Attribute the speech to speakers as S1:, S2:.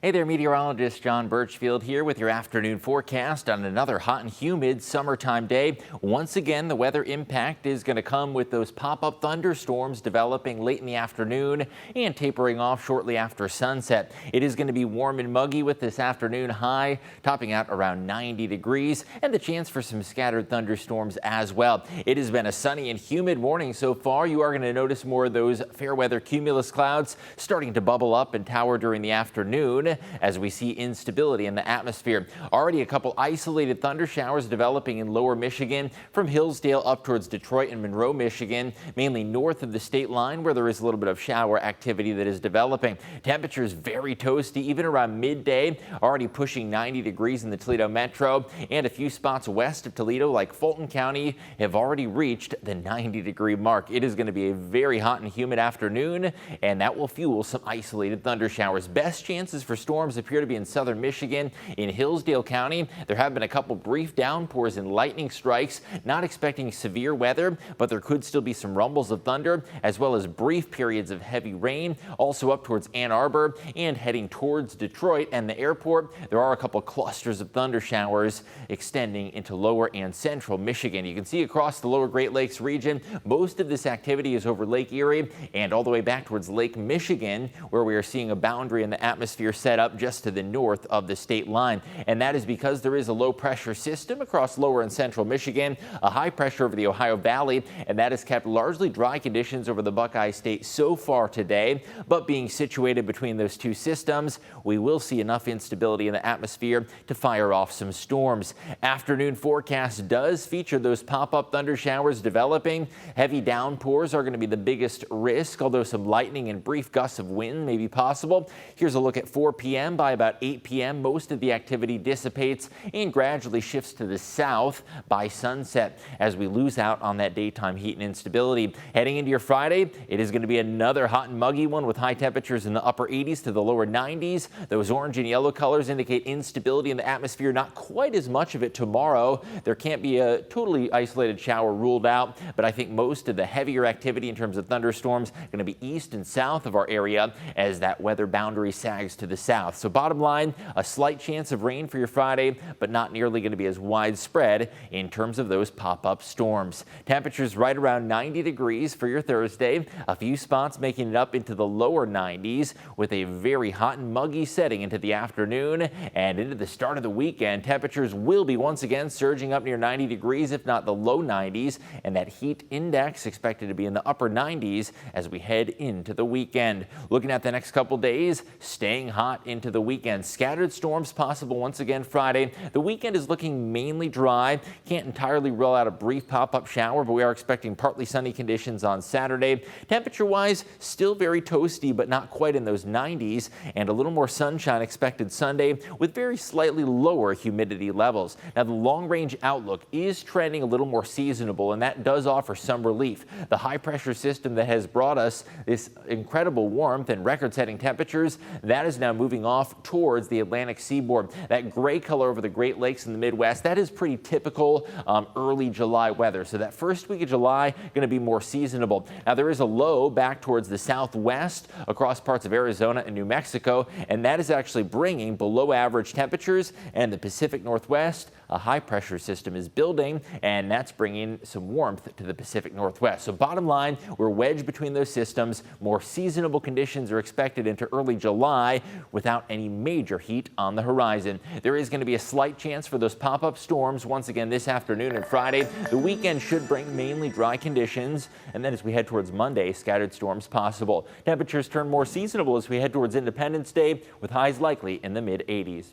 S1: Hey there, meteorologist John Birchfield here with your afternoon forecast on another hot and humid summertime day. Once again, the weather impact is going to come with those pop-up thunderstorms developing late in the afternoon and tapering off shortly after sunset. It is going to be warm and muggy with this afternoon high topping out around 90 degrees and the chance for some scattered thunderstorms as well. It has been a sunny and humid morning so far. You are going to notice more of those fair weather cumulus clouds starting to bubble up and tower during the afternoon as we see instability in the atmosphere. Already a couple isolated thunder showers developing in lower Michigan from Hillsdale up towards Detroit and Monroe, Michigan, mainly north of the state line where there is a little bit of shower activity that is developing. Temperatures very toasty even around midday, already pushing 90 degrees in the Toledo metro, and a few spots west of Toledo like Fulton County have already reached the 90-degree mark. It is going to be a very hot and humid afternoon, and that will fuel some isolated thunder showers. Best chances for storms appear to be in southern Michigan. In Hillsdale County, there have been a couple brief downpours and lightning strikes. Not expecting severe weather, but there could still be some rumbles of thunder as well as brief periods of heavy rain. Also up towards Ann Arbor and heading towards Detroit and the airport, there are a couple clusters of thunder showers extending into lower and central Michigan. You can see across the lower Great Lakes region, most of this activity is over Lake Erie and all the way back towards Lake Michigan, where we are seeing a boundary in the atmosphere set up just to the north of the state line. And that is because there is a low pressure system across lower and central Michigan, a high pressure over the Ohio Valley, and that has kept largely dry conditions over the Buckeye State so far today. But being situated between those two systems, we will see enough instability in the atmosphere to fire off some storms. Afternoon forecast does feature those pop-up thunder showers developing. Heavy downpours are going to be the biggest risk, although some lightning and brief gusts of wind may be possible. Here's a look at 4 p.m. By about 8 p.m., most of the activity dissipates and gradually shifts to the south by sunset as we lose out on that daytime heat and instability. Heading into your Friday, it is going to be another hot and muggy one with high temperatures in the upper 80s to the lower 90s. Those orange and yellow colors indicate instability in the atmosphere. Not quite as much of it tomorrow. There can't be a totally isolated shower ruled out, but I think most of the heavier activity in terms of thunderstorms going to be east and south of our area as that weather boundary sags to the south. So bottom line, a slight chance of rain for your Friday, but not nearly going to be as widespread in terms of those pop-up storms. Temperatures right around 90 degrees for your Thursday. A few spots making it up into the lower 90s with a very hot and muggy setting into the afternoon and into the start of the weekend. Temperatures will be once again surging up near 90 degrees, if not the low 90s, and that heat index expected to be in the upper 90s as we head into the weekend. Looking at the next couple days, staying hot into the weekend. Scattered storms possible once again Friday. The weekend is looking mainly dry. Can't entirely rule out a brief pop-up shower, but we are expecting partly sunny conditions on Saturday. Temperature-wise, still very toasty, but not quite in those 90s, and a little more sunshine expected Sunday with very slightly lower humidity levels. Now, the long-range outlook is trending a little more seasonable, and that does offer some relief. The high-pressure system that has brought us this incredible warmth and record-setting temperatures, that is now moving off towards the Atlantic seaboard. That gray color over the Great Lakes in the Midwest, that is pretty typical early July weather. So that first week of July going to be more seasonable. Now, there is a low back towards the southwest across parts of Arizona and New Mexico, and that is actually bringing below average temperatures. And the Pacific Northwest, a high pressure system is building, and that's bringing some warmth to the Pacific Northwest. So bottom line, we're wedged between those systems. More seasonable conditions are expected into early July without any major heat on the horizon. There is going to be a slight chance for those pop-up storms once again this afternoon and Friday. The weekend should bring mainly dry conditions, and then as we head towards Monday, scattered storms possible. Temperatures turn more seasonable as we head towards Independence Day with highs likely in the mid-80s.